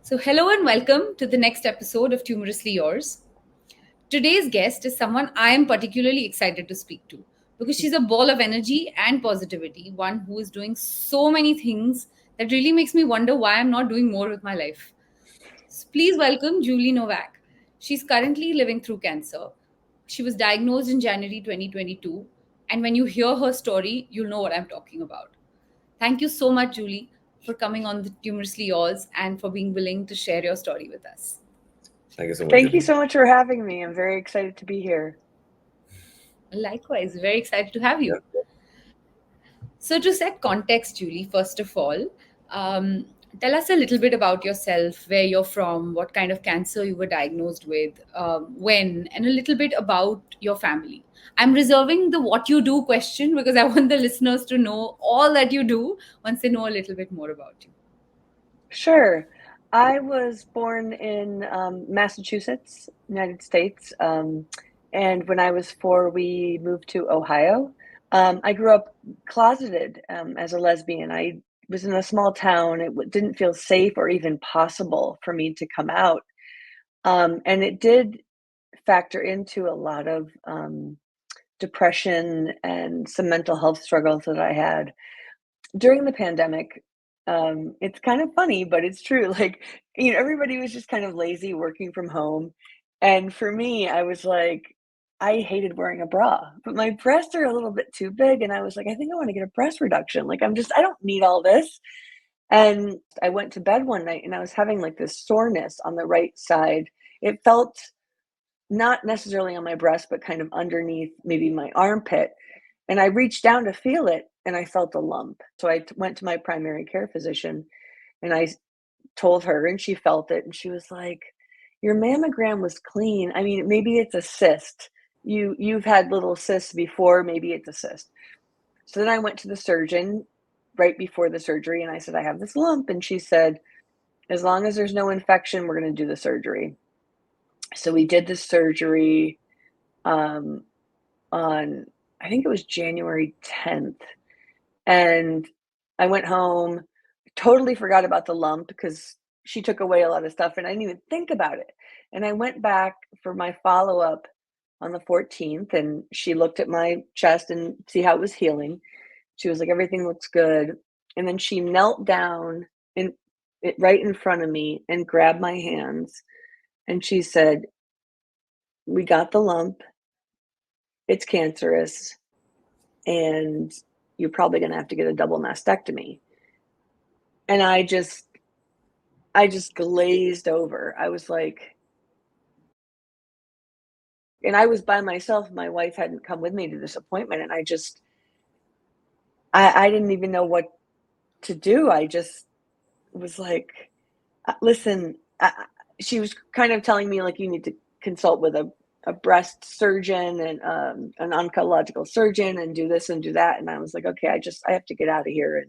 Hello and welcome to the next episode of Tumorously Yours. Today's guest is someone I am particularly excited to speak to because she's a ball of energy and positivity, one who is doing so many things that really makes me wonder why I'm not doing more with my life. Please welcome Julie Novak. She's currently living through cancer. She was diagnosed in January 2022, and when you hear her story, you'll know what I'm talking about. Thank you so much, Julie, for coming on the Tumorously Yours and for being willing to share your story with us. Thank you so much, Thank you Julie. so much for having me. I'm very excited to be here. Likewise, very excited to have Yeah. you. So, to set context, Julie, first of all, um, tell us a little bit about yourself, where you're from, what kind of cancer you were diagnosed with, when, and a little bit about your family. I'm reserving the what you do question because I want the listeners to know all that you do once they know a little bit more about you. Sure. I was born in Massachusetts, United States. And when I was 4, we moved to Ohio. I grew up closeted as a lesbian. I was in a small town. It didn't feel safe or even possible for me to come out. And it did factor into a lot of depression and some mental health struggles that I had during the pandemic. It's kind of funny, but it's true. Like, everybody was just kind of lazy working from home. And for me, I was like, I hated wearing a bra, but my breasts are a little bit too big. And I was like, I think I want to get a breast reduction. Like, I don't need all this. And I went to bed one night and I was having like this soreness on the right side. It felt not necessarily on my breast, but kind of underneath maybe my armpit. And I reached down to feel it and I felt a lump. So I went to my primary care physician and I told her, and she felt it. And she was like, your mammogram was clean. I mean, maybe it's a cyst. You've had little cysts before, maybe it's a cyst. So then I went to the surgeon right before the surgery and I said, I have this lump. And she said, as long as there's no infection, we're going to do the surgery. So we did the surgery on, I think it was January 10th. And I went home, totally forgot about the lump because she took away a lot of stuff and I didn't even think about it. And I went back for my follow-up on the 14th and she looked at my chest and see how it was healing. She was like, everything looks good. And then she knelt down in it right in front of me and grabbed my hands and she said, we got the lump. It's cancerous and you're probably going to have to get a double mastectomy. And I just glazed over. I was like, and I was by myself. My wife hadn't come with me to this appointment. And I didn't even know what to do. I just was like, listen, she was kind of telling me like, you need to consult with a breast surgeon and an oncological surgeon and do this and do that. And I was like, okay, I have to get out of here.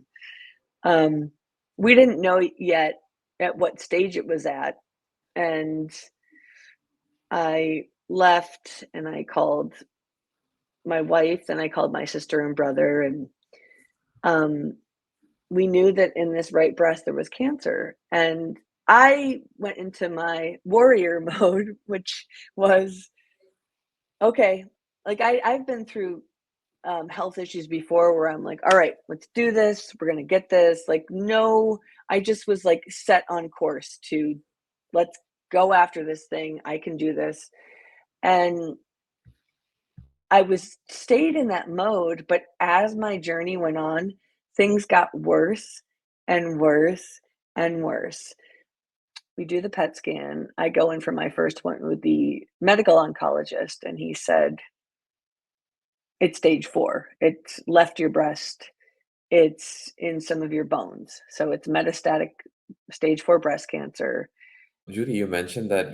And we didn't know yet at what stage it was at. And I left and I called my wife and I called my sister and brother. And um, we knew that in this right breast there was cancer. And I went into my warrior mode, which was okay. Like I've been through health issues before where I'm like, all right, let's do this. We're going to get this. Like, no, I just was like set on course to let's go after this thing. I can do this. And I was stayed in that mode, but as my journey went on, things got worse and worse and worse. We do the PET scan. I go in for my first one with the medical oncologist, and he said, it's stage 4. It's left your breast. It's in some of your bones. So it's metastatic stage 4 breast cancer. Julie, you mentioned that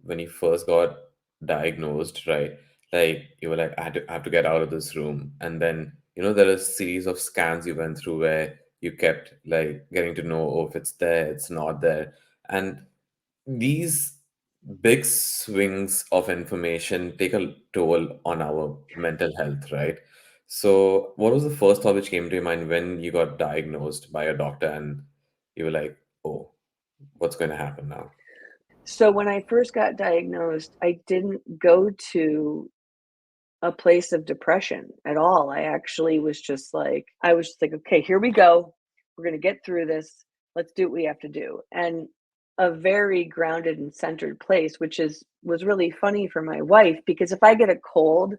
when you first got diagnosed, right? Like you were like, I have to get out of this room. And then, there are a series of scans you went through where you kept like getting to know, oh, if it's there, it's not there. And these big swings of information take a toll on our mental health, right? So, what was the first thought which came to your mind when you got diagnosed by a doctor and you were like, oh? what's going to happen now? So when I first got diagnosed, I didn't go to a place of depression at all. I was just like, okay, here we go. We're going to get through this. Let's do what we have to do. And a very grounded and centered place, was really funny for my wife, because if I get a cold,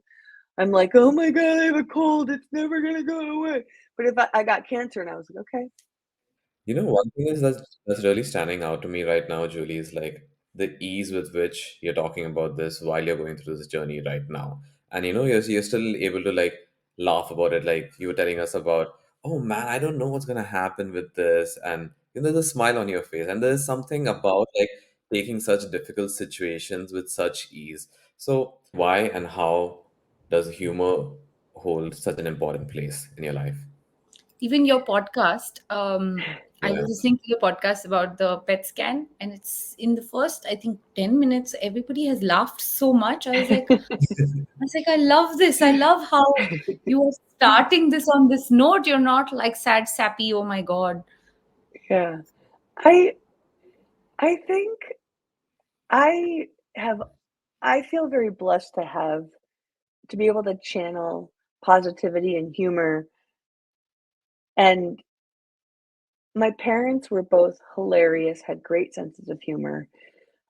I'm like, oh my God, I have a cold. It's never going to go away. But if I got cancer, and I was like, okay, One thing is that's really standing out to me right now, Julie, is like the ease with which you're talking about this while you're going through this journey right now. And you're still able to like laugh about it. Like you were telling us about, oh man, I don't know what's gonna happen with this. And there's a smile on your face. And there's something about like taking such difficult situations with such ease. So why and how does humor hold such an important place in your life? Even your podcast, I Yeah. was listening to your podcast about the PET scan, and it's in the first, I think, 10 minutes, everybody has laughed so much. I was like, I love this. I love how you are starting this on this note. You're not like sad, sappy, oh my God. yeah. I I think I have I feel very blessed to be able to channel positivity and humor. And my parents were both hilarious, had great senses of humor.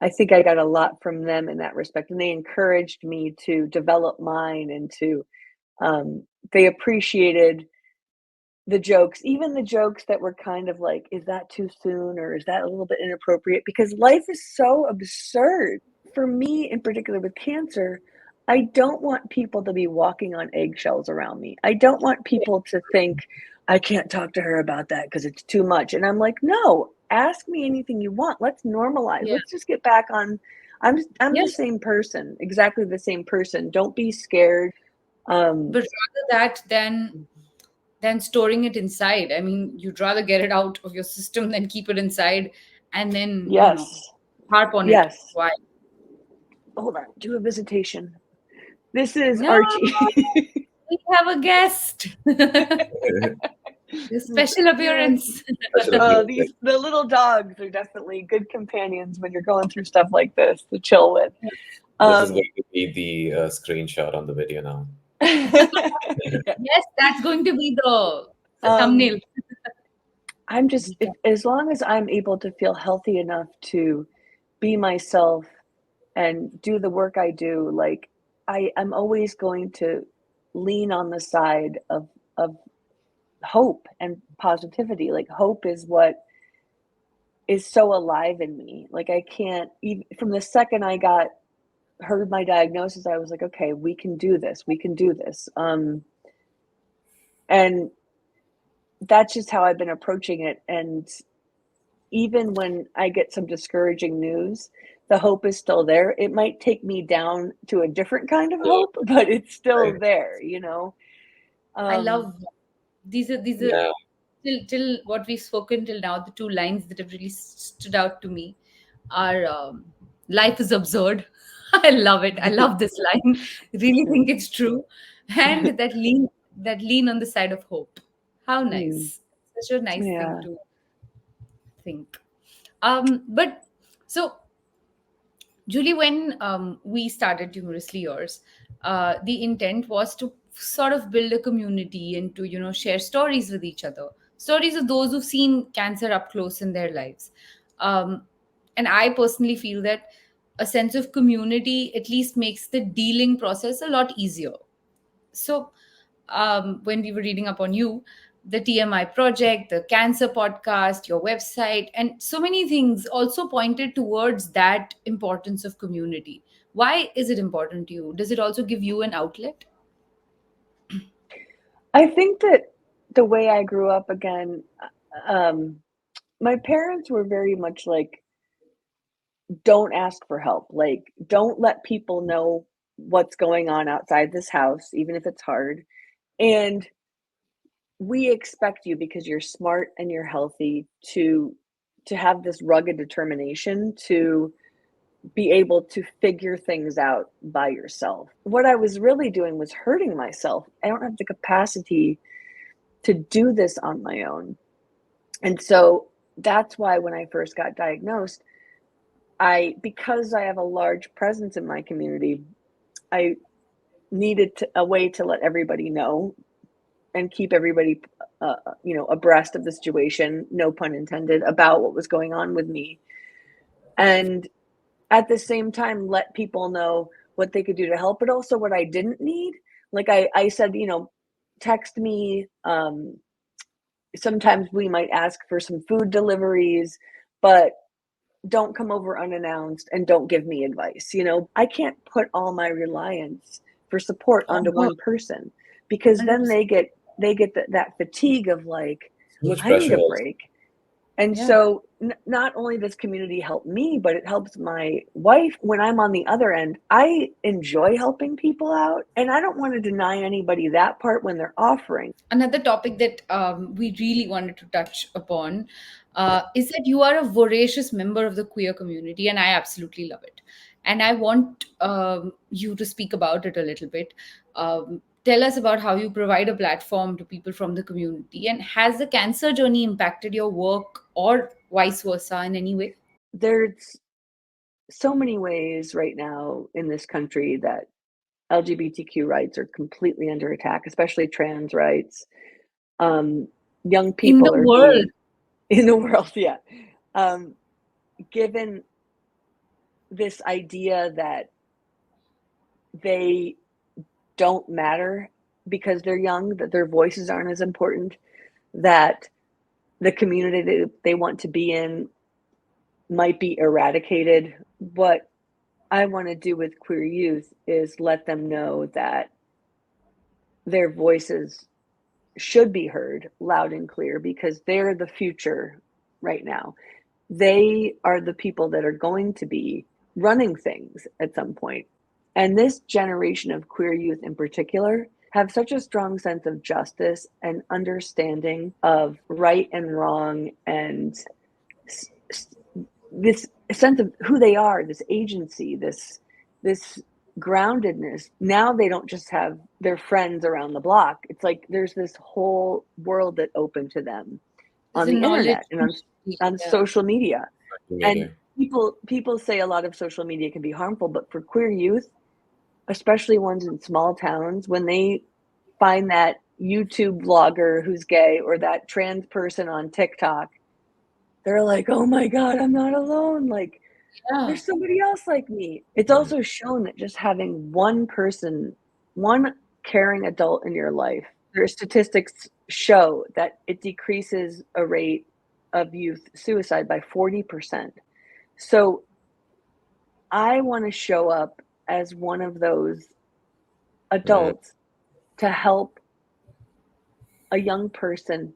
I think I got a lot from them in that respect, and they encouraged me to develop mine, and they appreciated the jokes, even the jokes that were kind of like, is that too soon, or is that a little bit inappropriate? Because life is so absurd. For me, in particular with cancer, I don't want people to be walking on eggshells around me. I don't want people to think, I can't talk to her about that because it's too much. And I'm like, no, ask me anything you want. Let's normalize. Yeah. Let's just get back on. I'm the Yes. same person, exactly the same person. Don't be scared. Um, But rather that than storing it inside. I mean, you'd rather get it out of your system than keep it inside and then, yes, harp on it. yes. Why? Hold on, do a visitation. This is No, Archie. we have a guest. A special Yeah. appearance. Special appearance. The little dogs are definitely good companions when you're going through stuff like this to chill with. This is Um, going to be the screenshot on the video now. yeah. Yes, that's going to be the thumbnail. um, as long as I'm able to feel healthy enough to be myself and do the work I do, like I'm always going to lean on the side of hope and positivity. Like hope is what is so alive in me. Like I can't even from the second I got heard my diagnosis, I was like, okay, we can do this. We can do this. And that's just how I've been approaching it. And even when I get some discouraging news, the hope is still there. It might take me down to a different kind of Yeah, hope, but it's still right. there. I Um, love these are Yeah. till what we've spoken till now. The two lines that have really stood out to me are life is absurd. I love it. I love this line. Really think it's true, and that lean on the side of hope. How mm, nice. Such a nice thing yeah. to think. But so Julie, when we started Tumorously Yours, the intent was to sort of build a community and to, share stories with each other, stories of those who've seen cancer up close in their lives. Um, and I personally feel that a sense of community at least makes the dealing process a lot easier. So, when we were reading up on you, the TMI project, the cancer podcast, your website, and so many things also pointed towards that importance of community. Why is it important to you? Does it also give you an outlet? I think that the way I grew up again, um, my parents were very much like, don't ask for help. Like, don't let people know what's going on outside this house, even if it's hard. And we expect you, because you're smart and you're healthy, to have this rugged determination to be able to figure things out by yourself. What I was really doing was hurting myself. I don't have the capacity to do this on my own. And so that's why when I first got diagnosed, because I have a large presence in my community, I needed a way to let everybody know and keep everybody, abreast of the situation, no pun intended, about what was going on with me. And at the same time, let people know what they could do to help, but also what I didn't need. Like I said, text me. Sometimes we might ask for some food deliveries, but don't come over unannounced and don't give me advice. I can't put all my reliance for support onto Oh, one person, because then 100%. they get that fatigue of like, So much I need pressure a also. break. And Yeah. so not only does community help me, but it helps my wife when I'm on the other end. I enjoy helping people out, and I don't want to deny anybody that part when they're offering. Another topic that we really wanted to touch upon is that you are a voracious member of the queer community, and I absolutely love it. And I want you to speak about it a little bit. Tell us about how you provide a platform to people from the community, and has the cancer journey impacted your work or vice versa in any way? There's so many ways right now in this country that LGBTQ rights are completely under attack, especially trans rights. Um, Young In the people are world. being in the world, yeah. Um, Given this idea that they don't matter because they're young, that their voices aren't as important, that the community that they want to be in might be eradicated. What I want to do with queer youth is let them know that their voices should be heard loud and clear, because they're the future right now. They are the people that are going to be running things at some point. And this generation of queer youth in particular have such a strong sense of justice and understanding of right and wrong, and this sense of who they are, this agency, this groundedness. Now they don't just have their friends around the block. It's like there's this whole world that opened to them There's on a the knowledge. internet and on Yeah. social media. And Media. people say a lot of social media can be harmful, but for queer youth, especially ones in small towns, when they find that YouTube vlogger who's gay or that trans person on TikTok, they're like, "Oh my God, I'm not alone. Like, Yeah. there's somebody else like me." It's Mm. also shown that just having one person, one caring adult in your life, their statistics show that it decreases a rate of youth suicide by 40%. So I want to show up as one of those Mm. adults to help a young person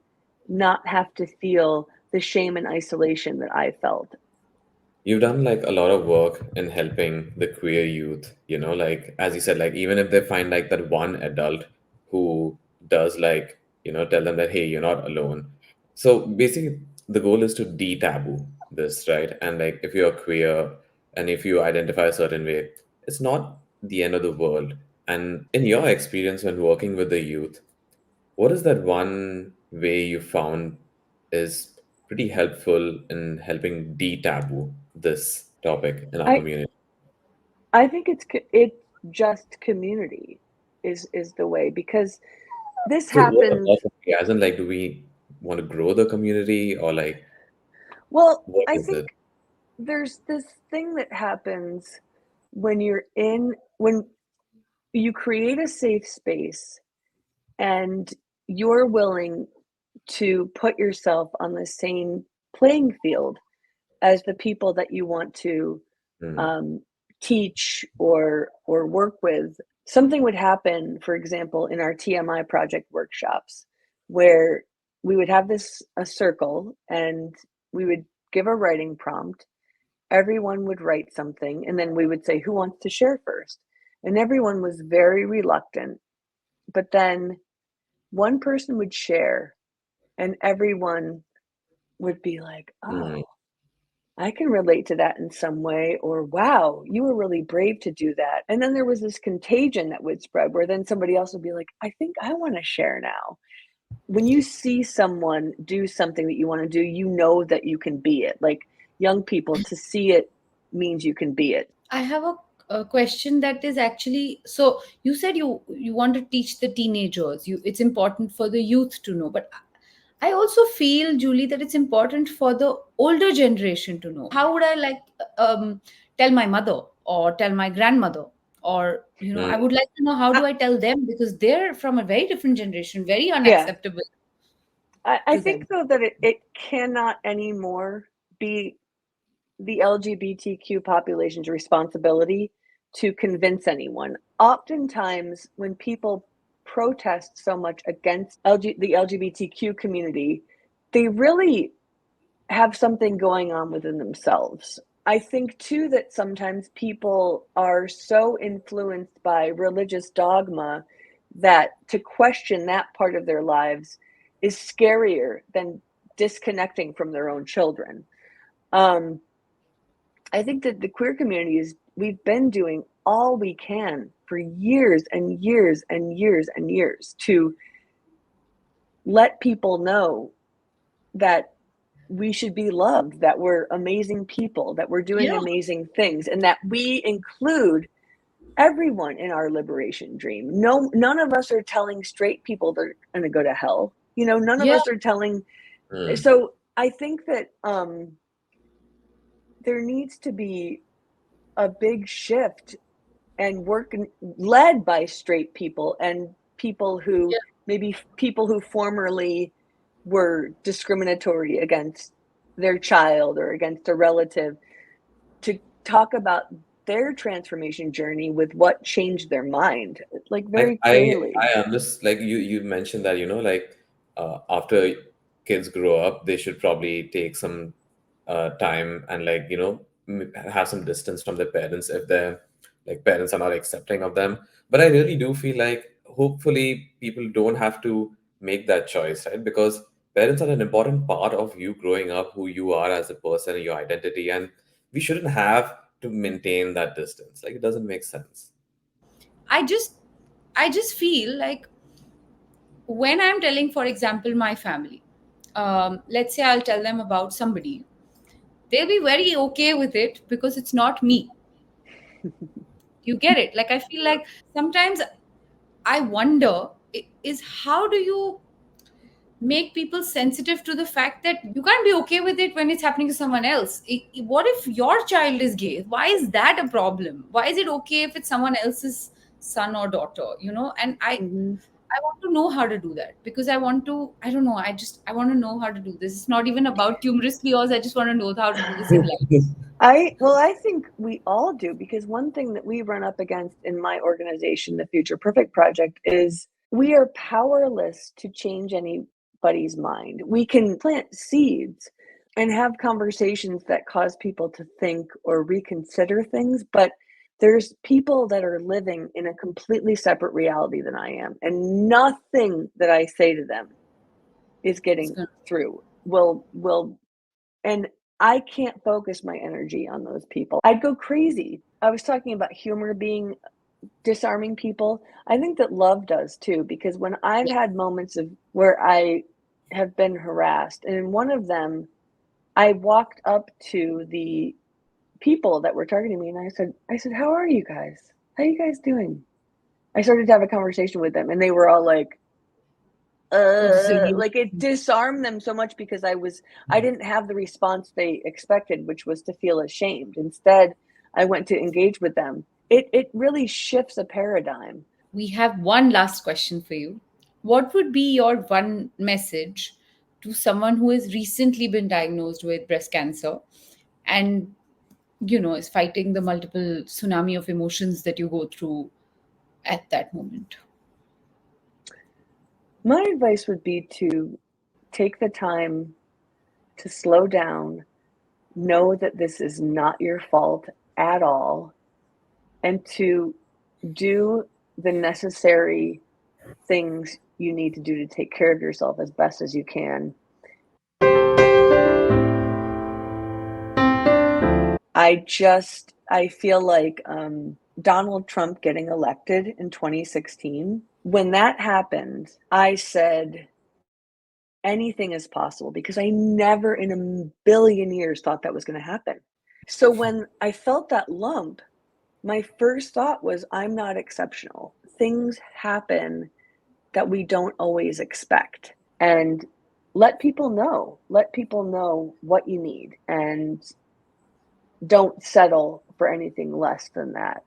not have to feel the shame and isolation that I felt. You've done like a lot of work in helping the queer youth, like as you said, like even if they find like that one adult who does like, tell them that, hey, you're not alone. So basically, the goal is to de-taboo this, right? And like if you're queer and if you identify a certain way, it's not the end of the world. And in your experience when working with the youth, what is that one way you found is pretty helpful in helping de-taboo this topic in our I community? I think it's just community is the way, because this So what happens. about community? As in, like, do we want to grow the community or like Well, what I is think it? there's this thing that happens when you create a safe space and you're willing to put yourself on the same playing field as the people that you want to Mm, um, teach or work with. Something would happen, for example, in our TMI project workshops, where we would have a circle and we would give a writing prompt. Everyone would write something, and then we would say, who wants to share first? And everyone was very reluctant. But then one person would share, and everyone would be like, mm. oh, I can relate to that in some way, or wow, you were really brave to do that. And then there was this contagion that would spread, where then somebody else would be like, I think I want to share now. when you see someone do something that you want to do, you know that you can be it. Like young people, to see it means you can be it. I have a question that is actually, so you said you want to teach the teenagers. It's important for the youth to know, but I also feel, Julie, that it's important for the older generation to know. How would I tell my mother or tell my grandmother, or I would like to know how do I, I tell them, because they're from a very different generation, very yeah. unacceptable I to think them. though that it cannot anymore be the LGBTQ population's responsibility to convince anyone. Oftentimes, when people protest so much against the LGBTQ community, they really have something going on within themselves. I think too that sometimes people are so influenced by religious dogma that to question that part of their lives is scarier than disconnecting from their own children. Um, I think that the queer community we've been doing all we can for years and years and years and years to let people know that we should be loved, that we're amazing people, that we're doing Yeah. amazing things, and that we include everyone in our liberation dream. No, none of us are telling straight people they're going to go to hell. None of Yeah. us are telling. Mm. So I think that there needs to be a big shift and work led by straight people and people who maybe people who formerly were discriminatory against their child or against a relative, to talk about their transformation journey with what changed their mind, like Like very clearly. I understand. Like you mentioned that like after kids grow up, they should probably take some time and like have some distance from their parents if their like parents are not accepting of them. But I really do feel like hopefully people don't have to make that choice, right? Because parents are an important part of you growing up, who you are as a person, your identity, and we shouldn't have to maintain that distance. Like it doesn't make sense. I just feel like when I'm telling, for example, my family, let's say I'll tell them about somebody, they'll be very okay with it because it's not me. You get it? Like, I feel like sometimes I wonder is how do you make people sensitive to the fact that you can't be okay with it when it's happening to someone else? What if your child is gay? Why is that a problem? Why is it okay if it's someone else's son or daughter? And Mhm. I want to know how to do that, because I don't know, I want to know how to do this. It's not even about tumorously yours. I just want to know how to do this in life. I think we all do, because one thing that we run up against in my organization, the Future Perfect Project, is we are powerless to change anybody's mind. We can plant seeds and have conversations that cause people to think or reconsider things, but there's people that are living in a completely separate reality than I am, and nothing that I say to them is It's getting gonna, through. Will and I can't focus my energy on those people. I'd go crazy. I was talking about humor being disarming people. I think that love does too, because when I've yeah. had moments of where I have been harassed, and in one of them, I walked up to the people that were targeting me and I said, "How are you guys? How you guys doing?" I started to have a conversation with them and they were all Oh, this will be. like it disarmed them so much, because I didn't have the response they expected, which was to feel ashamed. Instead, I went to engage with them. It really shifts a paradigm. We have one last question for you. What would be your one message to someone who has recently been diagnosed with breast cancer and is fighting the multiple tsunami of emotions that you go through at that moment? My advice would be to take the time to slow down, know that this is not your fault at all, and to do the necessary things you need to do to take care of yourself as best as you can. I feel like Donald Trump getting elected in 2016, when that happened, I said, anything is possible because I never in a billion years thought that was going to happen. So when I felt that lump, my first thought was, I'm not exceptional. Things happen that we don't always expect. And let people know what you need, and don't settle for anything less than that.